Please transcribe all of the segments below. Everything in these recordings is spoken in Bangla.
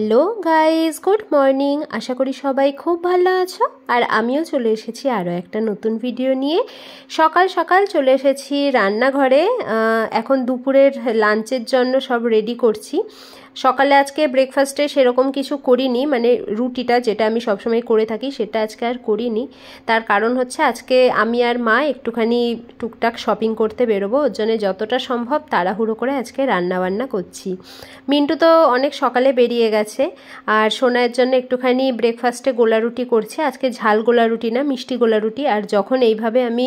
Hello guys, good morning. আশা করি সবাই খুব ভালো আছো। আর আমিও চলে এসেছি আরও একটা নতুন ভিডিও নিয়ে। সকাল সকাল চলে এসেছি রান্নাঘরে। এখন দুপুরের লাঞ্চের জন্য সব রেডি করছি। সকালে আজকে ব্রেকফাস্টে সেরকম কিছু করিনি, মানে রুটিটা যেটা আমি সবসময় করে থাকি সেটা আজকে আর করিনি। তার কারণ হচ্ছে আজকে আমি আর মা একটুখানি টুকটাক শপিং করতে বেরোবো, ওর জন্য যতটা সম্ভব তাড়াহুড়ো করে আজকে রান্নাবান্না করছি। মিন্টু তো অনেক সকালে বেরিয়ে গেছে, আর সোনার জন্য একটুখানি ব্রেকফাস্টে গোলা রুটি করছে। আজকে ঝাল গোলা রুটি না, মিষ্টি গোলা রুটি। আর যখন এইভাবে আমি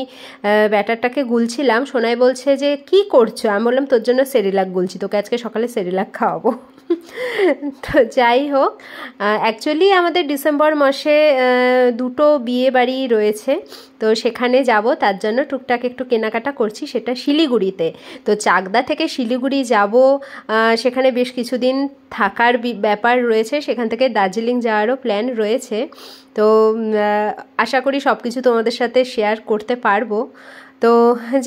ব্যাটারটাকে গুলছিলাম, সোনাই বলছে যে কি করছো? আমি বললাম তোর জন্য সেরিলাক গুলছি, তোকে আজকে সকালে সেরিলাক খাওয়াবো। তো যাই হোক, অ্যাকচুয়ালি আমাদের ডিসেম্বর মাসে দুটো বিয়ে বাড়ি রয়েছে, তো সেখানে যাব, তার জন্য টুকটাক একটু কেনাকাটা করছি, সেটা শিলিগুড়িতে। তো চাকদা থেকে শিলিগুড়ি যাব, সেখানে বেশ কিছুদিন থাকার ব্যাপার রয়েছে, সেখান থেকে দার্জিলিং যাওয়ারও প্ল্যান রয়েছে। তো আশা করি সব কিছু তোমাদের সাথে শেয়ার করতে পারবো। তো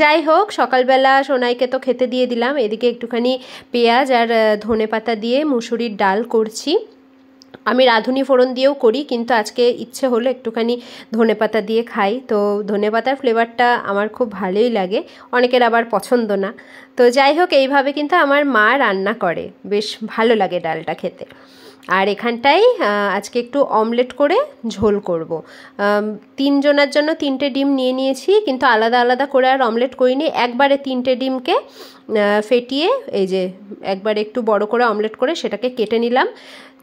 যাই হোক, সকালবেলা সোনাইকে তো খেতে দিয়ে দিলাম, এদিকে একটুখানি পেঁয়াজ আর ধনেপাতা দিয়ে মুসুরির ডাল করছি। আমি রাঁধুনি ফোড়ন দিয়েও করি, কিন্তু আজকে ইচ্ছে হলো একটুখানি ধনেপাতা দিয়ে খাই। তো ধনেপাতার ফ্লেভারটা আমার খুব ভালোই লাগে, অনেকের আবার পছন্দ না। তো যাই হোক, এইভাবে কিন্তু আমার মা রান্না করে, বেশ ভালো লাগে ডালটা খেতে। আর এখানটায় আজকে একটু অমলেট করে ঝোল করব। তিনজনের জন্য 3টে ডিম নিয়ে নিয়েছি, কিন্তু আলাদা আলাদা করে আর অমলেট করিনি, একবারে 3টে ডিমকে ফেটিয়ে এই যে একবারে একটু বড় করে অমলেট করে সেটাকে কেটে নিলাম।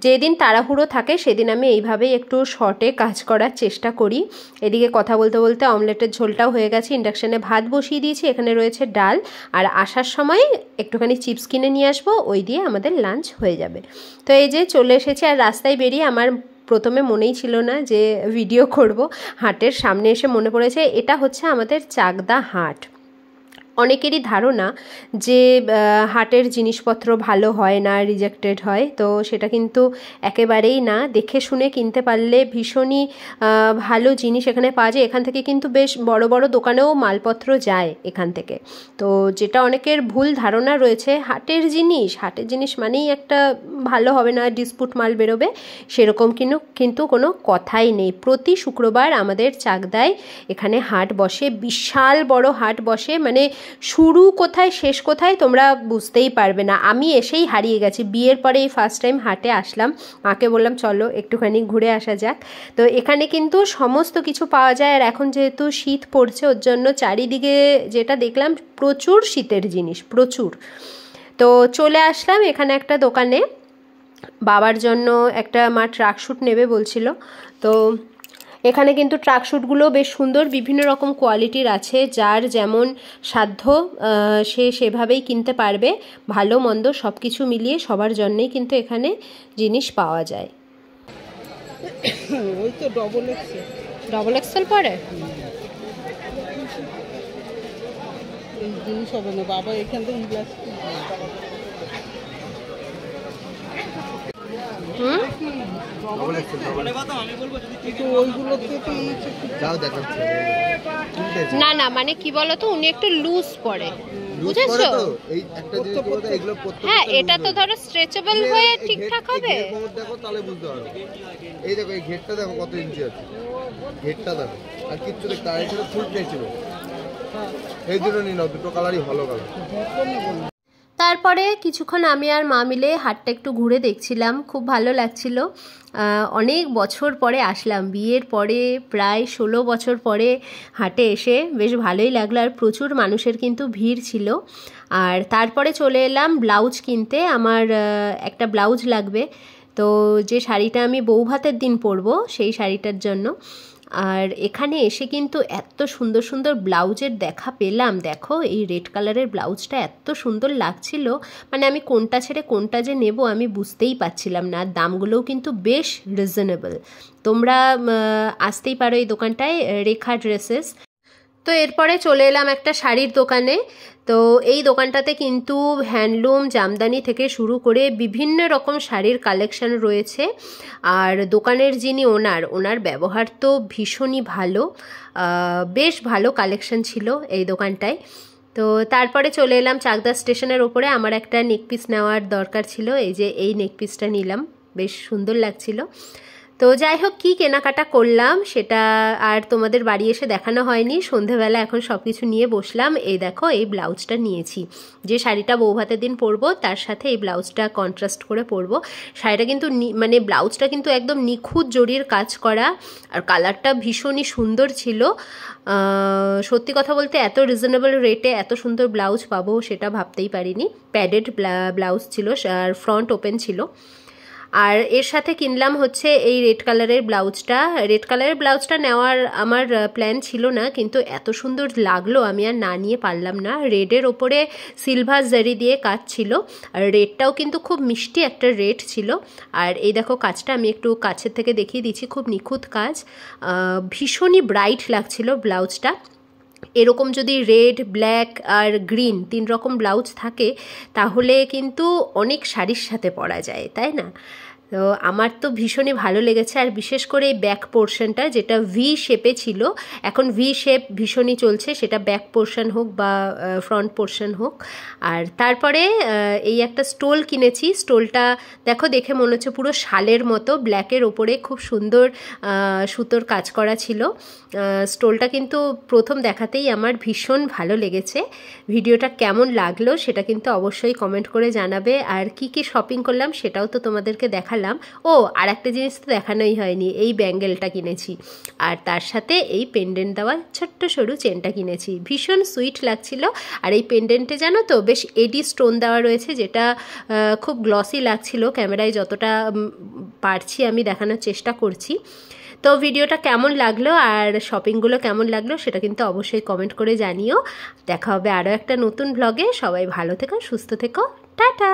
যেদিন তাড়াহুড়ো থাকে সেদিন আমি এইভাবেই একটু শর্টে কাজ করার চেষ্টা করি। এদিকে কথা বলতে বলতে অমলেটের ঝোলটাও হয়ে গেছে, ইন্ডাকশানে ভাত বসিয়ে দিয়েছি, এখানে রয়েছে ডাল, আর আসার সময় একটুখানি চিপস কিনে নিয়ে আসবো, ওই দিয়ে আমাদের লাঞ্চ হয়ে যাবে। তো এই যে চলে এসেছি, আর রাস্তায় বেরিয়ে আমার প্রথমে মনেই ছিল না যে ভিডিও করব। হাটের সামনে এসে মনে পড়েছে এটা হচ্ছে আমাদের চাকদা হাট। অনেকেরই ধারণা যে হাটের জিনিসপত্র ভালো হয় না, রিজেক্টেড হয়, তো সেটা কিন্তু একেবারেই না। দেখে শুনে কিনতে পারলে ভীষণই ভালো জিনিস এখানে পাওয়া যায়। এখান থেকে কিন্তু বেশ বড় বড় দোকানেও মালপত্র যায় এখান থেকে। তো যেটা অনেকের ভুল ধারণা রয়েছে, হাটের জিনিস মানেই একটা ভালো হবে না, ডিসপুট মাল বেরোবে, সেরকম কিন্তু কোনো কথাই নেই। প্রতি শুক্রবার আমাদের চাকদায় এখানে হাট বসে, বিশাল বড় হাট বসে, মানে শুরু কোথায় শেষ কোথায় তোমরা বুঝতেই পারবে না। আমি এসেই হারিয়ে গেছি, বিয়ের পরে এই ফার্স্ট টাইম হাটে আসলাম, মাকে বললাম চলো একটুখানি ঘুরে আসা যাক। তো এখানে কিন্তু সমস্ত কিছু পাওয়া যায়, আর এখন যেহেতু শীত পড়ছে ওর জন্য চারিদিকে যেটা দেখলাম প্রচুর শীতের জিনিস, প্রচুর। তো চলে আসলাম এখানে একটা দোকানে, বাবার জন্য একটা মা ট্রাক শ্যুট নেবে বলছিল। তো এখানে কিন্তু ট্রাক শ্যুটগুলো বেশ সুন্দর, বিভিন্ন রকম কোয়ালিটির আছে, যার যেমন সাধ্য সে সেভাবেই কিনতে পারবে। ভালো মন্দ সব কিছু মিলিয়ে সবার জন্যেই কিন্তু এখানে জিনিস পাওয়া যায়। ওই তো ডবল এক্সেল পরে এই জিনিস হবে না বাবা, এখান থেকে না না, মানে কি বলতো, উনি একটু লুজ পরে, বুঝেছো? হ্যাঁ, এটা তো ধরো স্ট্রেচেবল হয়ে ঠিকঠাক হবে। দেখো তাহলে বুঝতে পারবে। এই দেখো, এই ঘেরটা দেখো কত ইঞ্চি আছে, ঘেরটা দেখো, আর কিচ্ছু দেখতে, আর এখানে ফুল প্লেট ছিল, এই জন্য নিয়ে নাও, দুটো কালারই ভালো কালার। তারপরে কিছুক্ষণ আমি আর মা মিলে হাটটা একটু ঘুরে দেখছিলাম, খুব ভালো লাগছিল। অনেক বছর পরে আসলাম, বিয়ের পরে প্রায় 16 বছর পরে হাটে এসে বেশ ভালোই লাগলো, আর প্রচুর মানুষের কিন্তু ভিড় ছিল। আর তারপরে চলে এলাম ব্লাউজ কিনতে, আমার একটা ব্লাউজ লাগবে, তো যে শাড়িটা আমি বৌভাতের দিন পরবো সেই শাড়িটার জন্য। আর এখানে এসে কিন্তু এত সুন্দর সুন্দর ব্লাউজের দেখা পেলাম। দেখো, এই রেড কালারের ব্লাউজটা এত সুন্দর লাগছিল, মানে আমি কোনটা ছেড়ে কোনটা যে নেব আমি বুঝতেই পারছিলাম না। দামগুলোও কিন্তু বেশ রিজনেবল। তোমরা আসতেই পারো এই দোকানটায়, রেখা ড্রেসেস। তো এরপরে চলে এলাম একটা শাড়ির দোকানে। তো এই দোকানটাতে কিন্তু হ্যান্ডলুম, জামদানি থেকে শুরু করে বিভিন্ন রকম শাড়ির কালেকশন রয়েছে। আর দোকানের যিনি ওনার ব্যবহার তো ভীষণই ভালো, বেশ ভালো কালেকশন ছিল এই দোকানটায়। তো তারপরে চলে এলাম চাকদা স্টেশনের ওপরে। আমার একটা নেক পিস নেওয়ার দরকার ছিল, এই যে এই নেক পিসটা নিলাম। বেশ সুন্দর লাগছিল। তো যাই হোক, কী কেনাকাটা করলাম সেটা আর তোমাদের বাড়ি এসে দেখানো হয়নি। সন্ধেবেলা এখন সব কিছু নিয়ে বসলাম। এই দেখো, এই ব্লাউজটা নিয়েছি, যে শাড়িটা বৌভাতের দিন পরবো তার সাথে এই ব্লাউজটা কন্ট্রাস্ট করে পরবো। শাড়িটা কিন্তু মানে ব্লাউজটা কিন্তু একদম নিখুঁত জরির কাজ করা, আর কালারটা ভীষণই সুন্দর ছিল। সত্যি কথা বলতে এত রিজনেবল রেটে এত সুন্দর ব্লাউজ পাবো সেটা ভাবতেই পারিনি। প্যাডেড ব্লাউজ ছিল আর ফ্রন্ট ওপেন ছিল। আর এর সাথে কিনলাম হচ্ছে এই রেড কালারের ব্লাউজটা নেওয়ার আমার প্ল্যান ছিল না, কিন্তু এত সুন্দর লাগলো আমি আর না নিয়ে পারলাম না। রেডের ওপরে সিলভার জারি দিয়ে কাজ ছিল, আর রেডটাও কিন্তু খুব মিষ্টি একটা রেড ছিল। আর এই দেখো কাজটা আমি একটু কাছের থেকে দেখিয়ে দিচ্ছি, খুব নিখুঁত কাজ, ভীষণই ব্রাইট লাগছিল ব্লাউজটা। এরকম যদি রেড, ব্ল্যাক আর গ্রিন 3 রকম ব্লাউজ থাকে তাহলে কিন্তু অনেক শাড়ির সাথে পরা যায়, তাই না? তো আমার তো ভীষণই ভালো লেগেছে। আর বিশেষ করে এই ব্যাক পোর্শনটা যেটা ভি শেপে ছিল, এখন ভি শেপ ভীষণই চলছে, সেটা ব্যাক পোর্শন হোক বা ফ্রন্ট পোর্শন হোক। আর তারপরে এই একটা স্টোল কিনেছি। স্টোলটা দেখো, দেখে মনে হচ্ছে পুরো শালের মতো, ব্ল্যাকের ওপরে খুব সুন্দর সুতোর কাজ করা ছিল। স্টোলটা কিন্তু প্রথম দেখাতেই আমার ভীষণ ভালো লেগেছে। ভিডিওটা কেমন লাগলো সেটা কিন্তু অবশ্যই কমেন্ট করে জানাবে। আর কি কি শপিং করলাম সেটাও তো তোমাদেরকে দেখালাম। ও, আর একটা জিনিস তো দেখানোই হয়নি, এই ব্যাঙ্গেলটা কিনেছি, আর তার সাথে এই পেন্ডেন্ট দেওয়া ছোট্ট সরু চেনটা কিনেছি। ভীষণ সুইট লাগছিল। আর এই পেন্ডেন্টে জানো তো বেশ এডি স্টোন দেওয়া রয়েছে, যেটা খুব গ্লসি লাগছিল। ক্যামেরায় যতটা পারছি আমি দেখানোর চেষ্টা করছি। তো ভিডিওটা কেমন লাগলো আর শপিংগুলো কেমন লাগলো সেটা কিন্তু অবশ্যই কমেন্ট করে জানিও। দেখা হবে আরও একটা নতুন ব্লগে। সবাই ভালো থেকো, সুস্থ থেকো, টাটা।